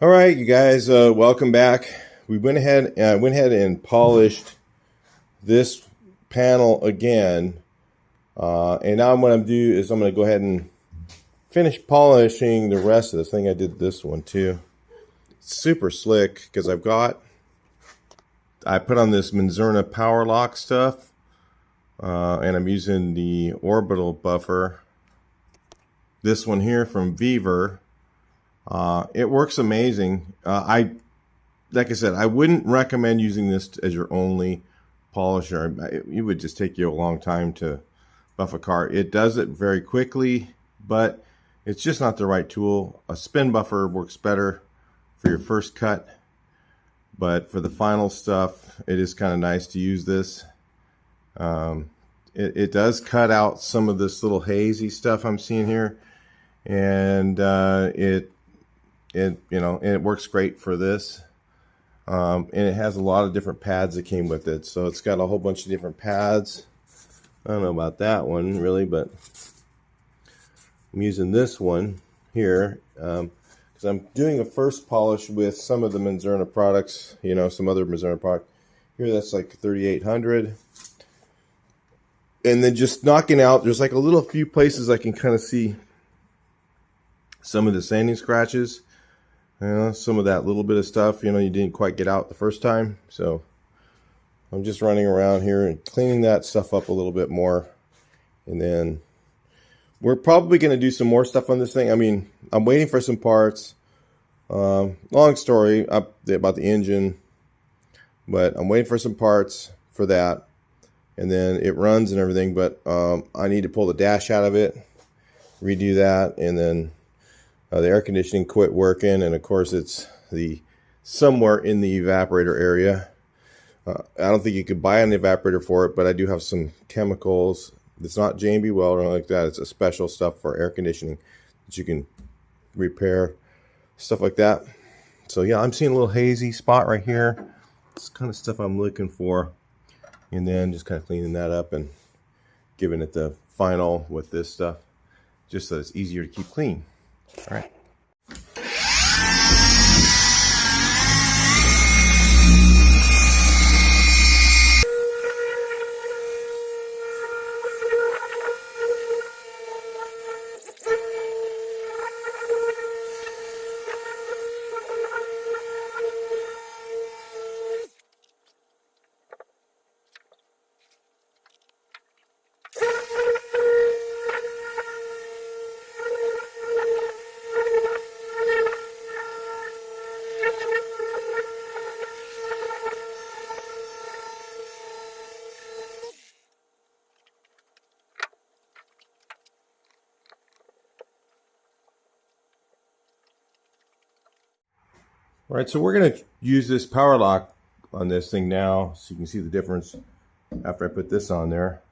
All right, you guys, welcome back. We went ahead and polished this panel again, and now what I'm do is I'm going to go ahead and finish polishing the rest of this thing. I did this one too. It's super slick because I put on this Menzerna Power Lock stuff, and I'm using the orbital buffer. This one here from Viver. It works amazing. Like I said, I wouldn't recommend using this as your only polisher. It would just take you a long time to buff a car. It does it very quickly, but it's just not the right tool. A spin buffer works better for your first cut, but for the final stuff, it is kind of nice to use this. It does cut out some of this little hazy stuff I'm seeing here, and it works great for this. And it has a lot of different pads that came with it. So it's got a whole bunch of different pads. I don't know about that one really, but I'm using this one here because I'm doing a first polish with some of the Menzerna products, some other Menzerna product. Here that's like 3800. And then just knocking out, there's like a little few places I can kind of see some of the sanding scratches. Some of that little bit of stuff, you didn't quite get out the first time. So I'm just running around here and cleaning that stuff up a little bit more. And then we're probably going to do some more stuff on this thing. I mean, I'm waiting for some parts. Long story about the engine, but I'm waiting for some parts for that. And then it runs and everything, but I need to pull the dash out of it, redo that, and then the air conditioning quit working, and of course it's somewhere in the evaporator area. I don't think you could buy an evaporator for it, but I do have some chemicals. It's not J&B Weld or anything like that. It's a special stuff for air conditioning that you can repair, stuff like that. So yeah, I'm seeing a little hazy spot right here. It's kind of stuff I'm looking for, and then just kind of cleaning that up and giving it the final with this stuff, just so it's easier to keep clean. All right. All right, so we're going to use this power lock on this thing now, so you can see the difference after I put this on there.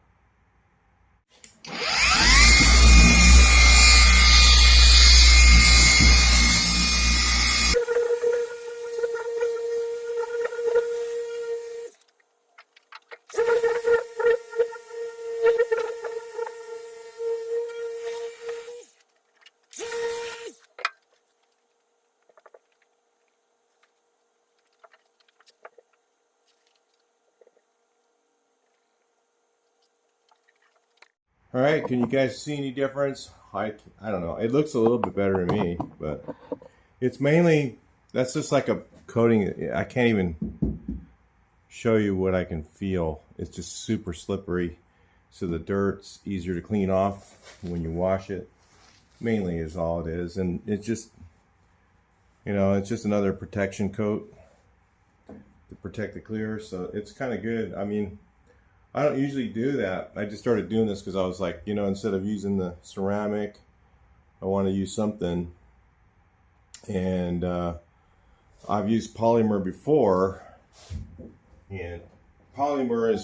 All right, can you guys see any difference? I don't know. It looks a little bit better to me, but it's mainly, that's just like a coating. I can't even show you what I can feel. It's just super slippery, so the dirt's easier to clean off when you wash it. Mainly is all it is, and it's just, it's just another protection coat to protect the clear, so it's kind of good. I mean, I don't usually do that. I just started doing this because I was like, instead of using the ceramic, I want to use something. And I've used polymer before, and polymer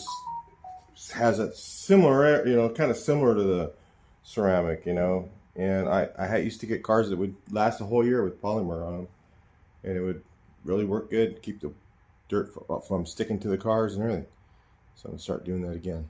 has a similar, kind of similar to the ceramic, And I used to get cars that would last a whole year with polymer on them, and it would really work good, keep the dirt from sticking to the cars and everything. So I'm going to start doing that again.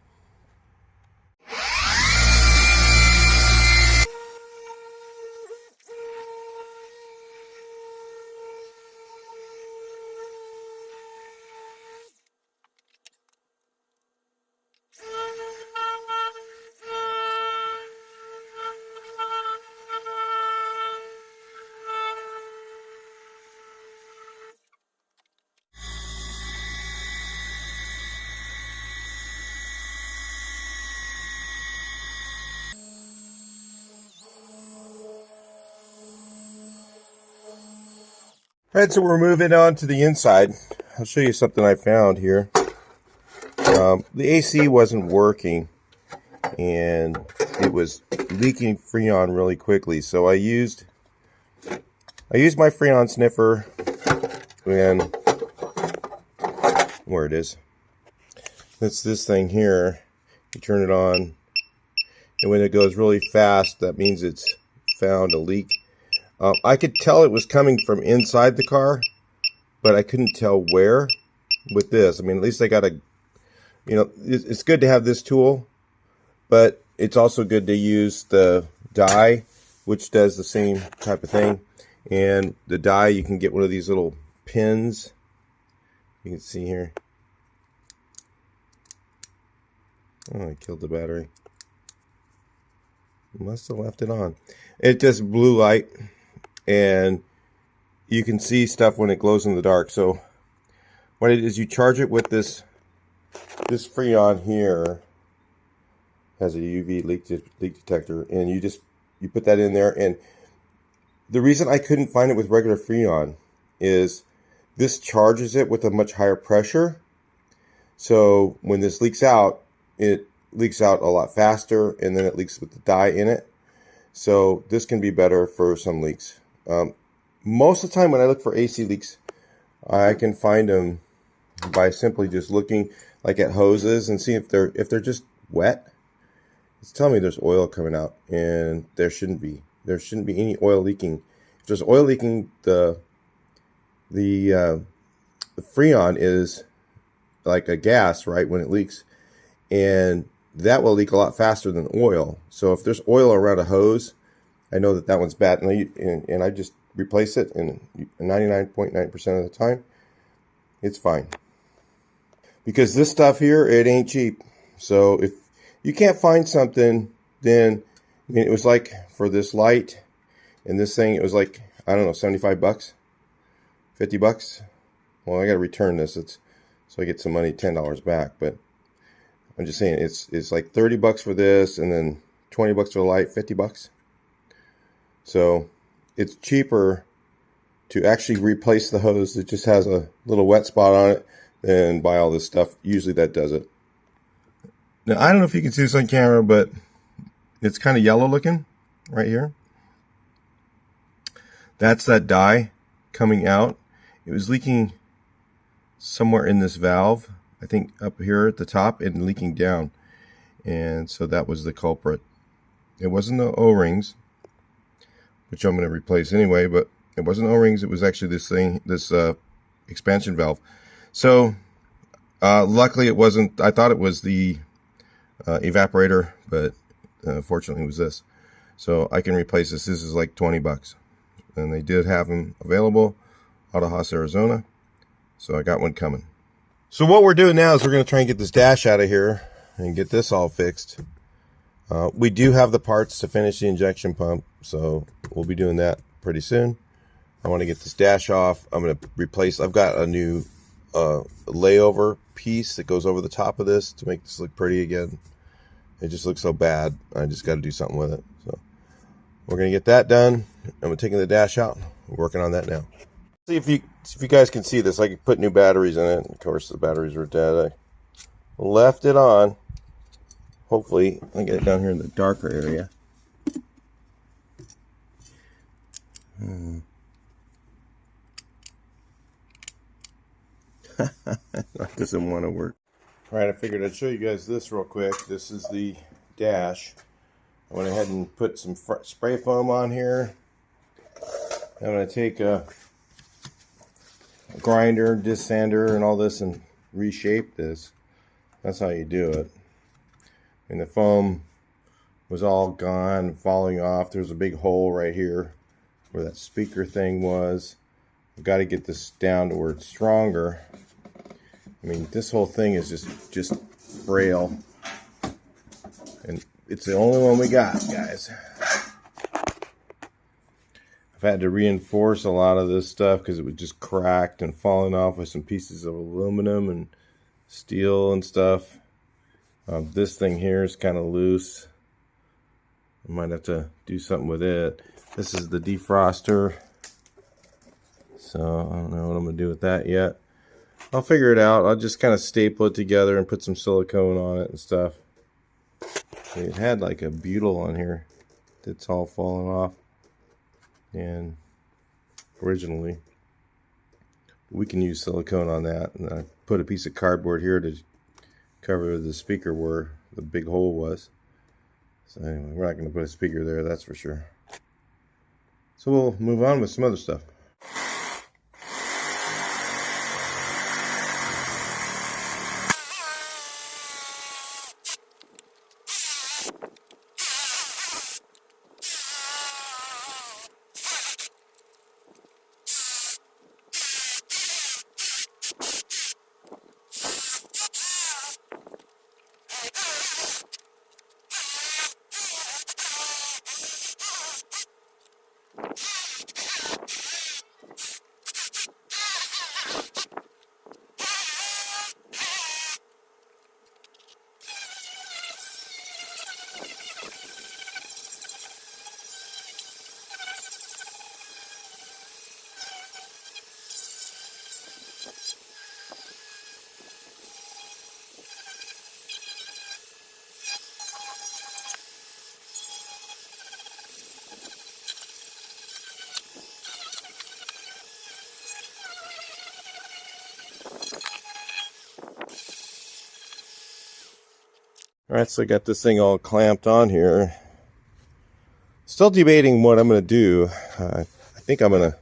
Alright, so we're moving on to the inside. I'll show you something I found here. The AC wasn't working and it was leaking Freon really quickly, so I used my Freon sniffer, and where it is, it's this thing here. You turn it on, and when it goes really fast, that means it's found a leak. I could tell it was coming from inside the car, but I couldn't tell where with this. I mean, at least I got a, you know, it's good to have this tool, but it's also good to use the die, which does the same type of thing. And the die, you can get one of these little pins. You can see here. Oh, I killed the battery. Must have left it on. It does blue light, and you can see stuff when it glows in the dark. So what it is, you charge it with this Freon here. Has a UV leak detector, and you put that in there. And the reason I couldn't find it with regular Freon is this charges it with a much higher pressure. So when this leaks out, it leaks out a lot faster, and then it leaks with the dye in it. So this can be better for some leaks. Most of the time when I look for AC leaks, I can find them by simply just looking like at hoses and see if they're just wet. It's telling me there's oil coming out, and there shouldn't be. There shouldn't be any oil leaking. If there's oil leaking, the Freon is like a gas, right, when it leaks, and that will leak a lot faster than oil. So if there's oil around a hose, I know that one's bad, and I just replace it, and 99.9% of the time, it's fine. Because this stuff here, it ain't cheap. So if you can't find something, then, I mean, it was like for this light and this thing, it was like, I don't know, 75 bucks, 50 bucks. Well, I got to return this. So I get some money, $10 back. But I'm just saying, it's like 30 bucks for this, and then 20 bucks for the light, 50 bucks. So it's cheaper to actually replace the hose that just has a little wet spot on it than buy all this stuff. Usually that does it. Now, I don't know if you can see this on camera, but it's kind of yellow looking right here. That's that dye coming out. It was leaking somewhere in this valve, I think up here at the top, and leaking down. And so that was the culprit. It wasn't the O-rings, which I'm going to replace anyway, but it wasn't O-rings. It was actually this thing, this expansion valve. So luckily it wasn't. I thought it was the evaporator, but fortunately it was this. So I can replace this. This is like 20 bucks, and they did have them available out of Haas, Arizona. So I got one coming. So what we're doing now is we're going to try and get this dash out of here and get this all fixed. We do have the parts to finish the injection pump, so we'll be doing that pretty soon. I want to get this dash off. I'm going to replace, I've got a new layover piece that goes over the top of this to make this look pretty again. It just looks so bad. I just got to do something with it. So we're going to get that done. I'm taking the dash out. We're working on that now. See if you guys can see this. I can put new batteries in it. Of course, the batteries are dead. I left it on. Hopefully, I get it down here in the darker area. That doesn't want to work. Alright, I figured I'd show you guys this real quick. This is the dash. I went ahead and put some spray foam on here. I'm going to take a grinder, disc sander, and all this and reshape this. That's how you do it. And the foam was all gone, falling off. There's a big hole right here where that speaker thing was. I've got to get this down to where it's stronger. I mean, this whole thing is just frail. And it's the only one we got, guys. I've had to reinforce a lot of this stuff because it was just cracked and falling off with some pieces of aluminum and steel and stuff. This thing here is kind of loose. I might have to do something with it. This is the defroster. So I don't know what I'm going to do with that yet. I'll figure it out. I'll just kind of staple it together and put some silicone on it and stuff. It had like a butyl on here that's all fallen off. And originally, we can use silicone on that. And I put a piece of cardboard here to cover the speaker where the big hole was. So anyway, we're not going to put a speaker there, that's for sure. So we'll move on with some other stuff. Alright, so I got this thing all clamped on here. Still debating what I'm going to do. I think I'm going to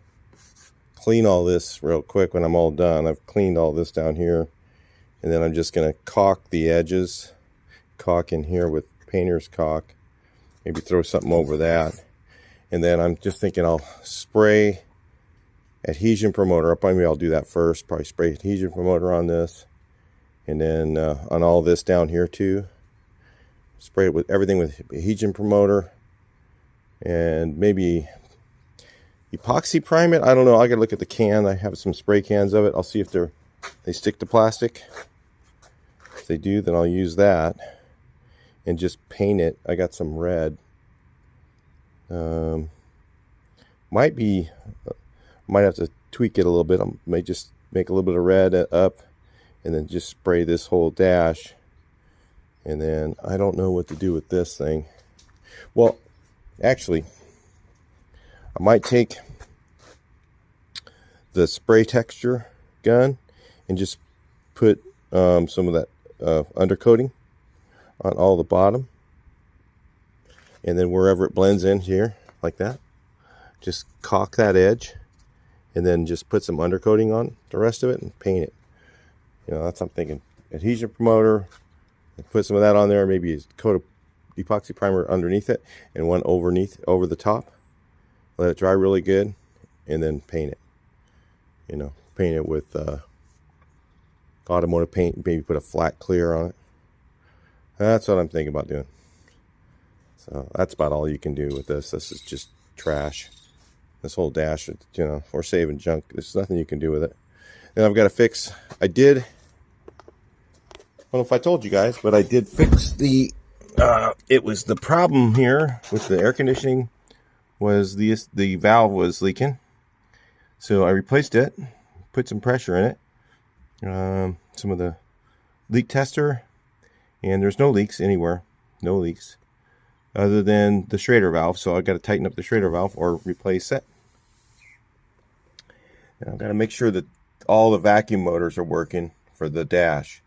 clean all this real quick when I'm all done. I've cleaned all this down here. And then I'm just going to caulk the edges. Caulk in here with painter's caulk. Maybe throw something over that. And then I'm just thinking I'll spray adhesion promoter. Maybe I'll do that first. Probably spray adhesion promoter on this. And then on all this down here too. Spray it with everything with adhesion promoter, and maybe epoxy prime it. I don't know. I gotta look at the can. I have some spray cans of it. I'll see if they stick to plastic. If they do, then I'll use that and just paint it. I got some red. Might have to tweak it a little bit. I may just make a little bit of red up, and then just spray this whole dash. And then I don't know what to do with this thing. Well, actually, I might take the spray texture gun and just put some of that undercoating on all the bottom. And then wherever it blends in here, like that, just caulk that edge. And then just put some undercoating on the rest of it and paint it. You know, that's what I'm thinking. Adhesion promoter. Put some of that on there, maybe a coat of epoxy primer underneath it and one over the top. Let it dry really good and then paint it. You know, paint it with automotive paint, maybe put a flat clear on it. That's what I'm thinking about doing. So that's about all you can do with this. This is just trash. This whole dash, you know, we're saving junk. There's nothing you can do with it. And I've got to fix, I don't know if I told you guys, but I did fix the, it was the problem here with the air conditioning was the valve was leaking. So I replaced it, put some pressure in it, some of the leak tester, and there's no leaks anywhere, no leaks, other than the Schrader valve. So I've got to tighten up the Schrader valve or replace it. And I've got to make sure that all the vacuum motors are working for the dash.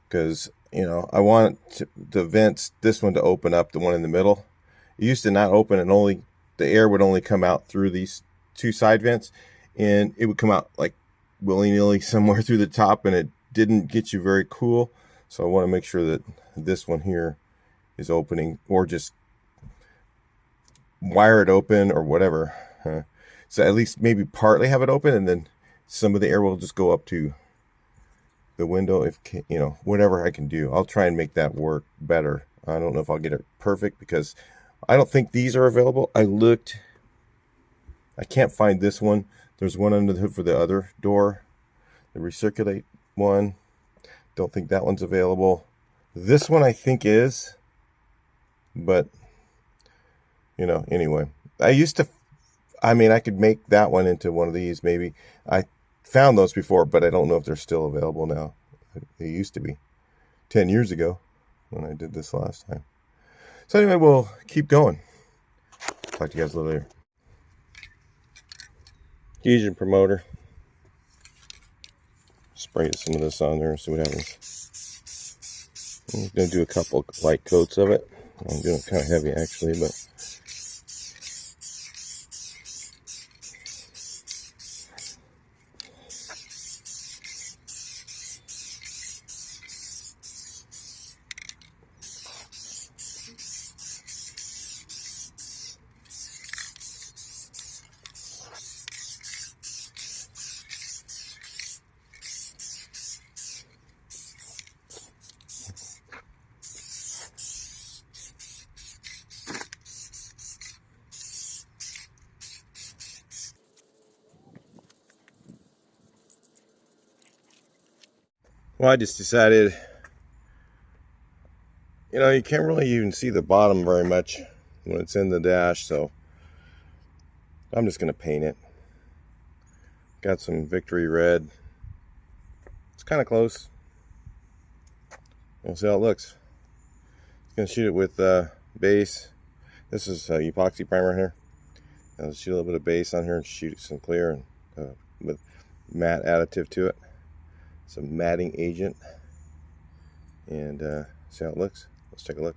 Because, you know, I want the vents, this one to open up, the one in the middle. It used to not open, and only the air would only come out through these two side vents, and it would come out like willy-nilly somewhere through the top, and it didn't get you very cool. So I want to make sure that this one here is opening, or just wire it open or whatever. So at least maybe partly have it open, and then some of the air will just go up to the window. If, you know, whatever I can do, I'll try and make that work better. I don't know if I'll get it perfect because I don't think these are available. I looked, I can't find this one. There's one under the hood for the other door, the recirculate one. Don't think that one's available. This one I think is, but you know, anyway, I I mean, I could make that one into one of these maybe. I found those before, but I don't know if they're still available now. They used to be 10 years ago when I did this last time. So anyway, we'll keep going. Talk to you guys a little later. Fusion promoter. Spray some of this on there and see what happens. I'm going to do a couple light coats of it. I'm doing it kind of heavy actually, but well, I just decided, you know, you can't really even see the bottom very much when it's in the dash, so I'm just going to paint it. Got some Victory Red. It's kind of close. We'll see how it looks. Going to shoot it with base. This is epoxy primer here. I'll shoot a little bit of base on here and shoot some clear and with matte additive to it. Some matting agent, and see how it looks. Let's take a look.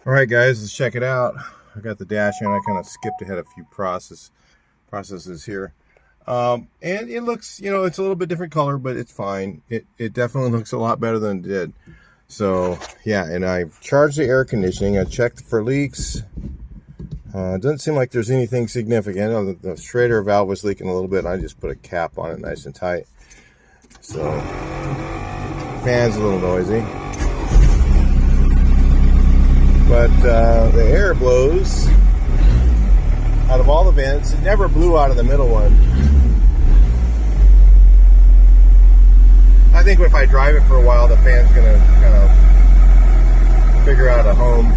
All right, guys, let's check it out. I got the dash in. I kind of skipped ahead a few processes here. And it looks, you know, it's a little bit different color, but it's fine. It definitely looks a lot better than it did. So, yeah, and I've charged the air conditioning. I checked for leaks. It doesn't seem like there's anything significant. The Schrader valve was leaking a little bit, and I just put a cap on it nice and tight. So, fan's a little noisy. But the air blows out of all the vents. It never blew out of the middle one. I think if I drive it for a while, the fan's going to kind of figure out a home.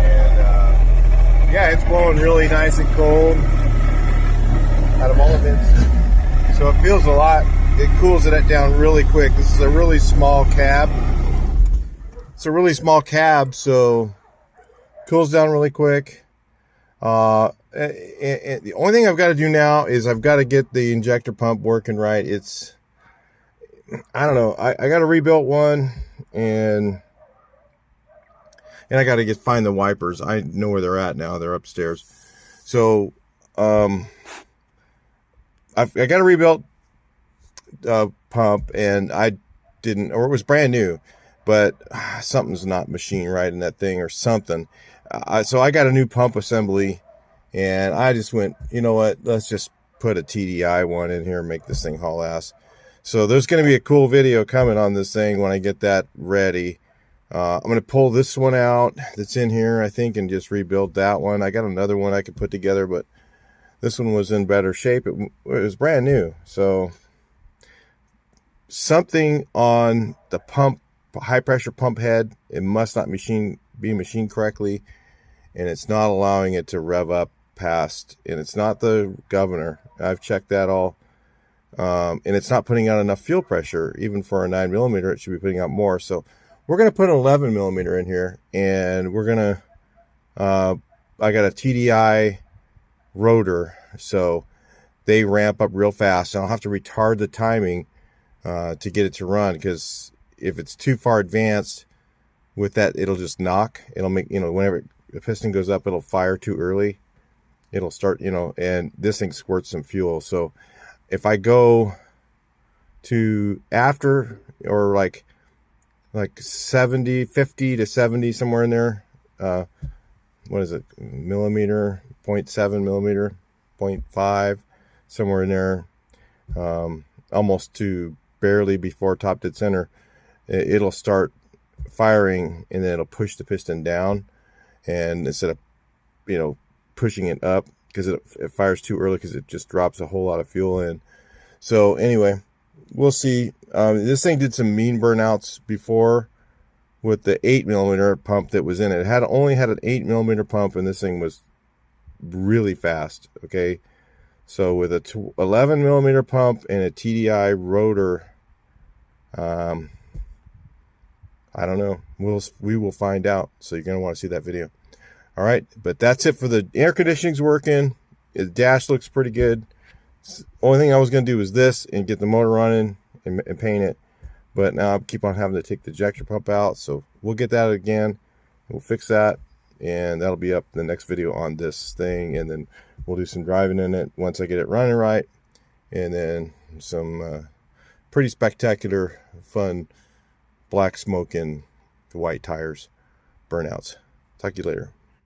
And yeah, it's blowing really nice and cold out of all the vents. So it feels a lot. It cools it down really quick. This is a really small cab. It's a really small cab, so cools down really quick. And the only thing I've got to do now is I've got to get the injector pump working right. It's, I don't know, I got to rebuild one, and I got to find the wipers. I know where they're at now. They're upstairs. So I got to rebuild pump, and I didn't, or it was brand new. But something's not machine right in that thing or something. So I got a new pump assembly, and I just went, you know what, let's just put a TDI one in here and make this thing haul ass. So there's going to be a cool video coming on this thing when I get that ready. I'm going to pull this one out that's in here, I think, and just rebuild that one. I got another one I could put together, but this one was in better shape. It was brand new. So something on the pump, high pressure pump head, it must not be machined correctly, and it's not allowing it to rev up past, and it's not the governor. I've checked that all, and it's not putting out enough fuel pressure. Even for a 9mm, it should be putting out more. So we're going to put an 11mm in here, and we're going to I got a TDI rotor, so they ramp up real fast, and I'll have to retard the timing to get it to run, because if it's too far advanced with that, it'll just knock. It'll make, you know, whenever the piston goes up, it'll fire too early. It'll start, you know, and this thing squirts some fuel. So if I go to after, or like 50 to 70, somewhere in there, what is it, millimeter, 0.7 millimeter, 0.5, somewhere in there, almost to barely before top dead center, it'll start firing, and then it'll push the piston down, and instead of, you know, pushing it up, because it fires too early, because it just drops a whole lot of fuel in. So anyway, we'll see. This thing did some mean burnouts before with the 8mm pump that was in it. It had only had an 8mm pump, and this thing was really fast. Okay, so with a 11mm pump and a TDI rotor, I don't know. We will find out. So you're gonna want to see that video. All right, but that's it for the air conditioning's working. The dash looks pretty good. Only thing I was gonna do is this and get the motor running and paint it, but now I keep on having to take the ejector pump out. So we'll get that again. We'll fix that, and that'll be up in the next video on this thing, and then we'll do some driving in it once I get it running right, and then some pretty spectacular, fun black smoke and white tires burnouts. Talk to you later.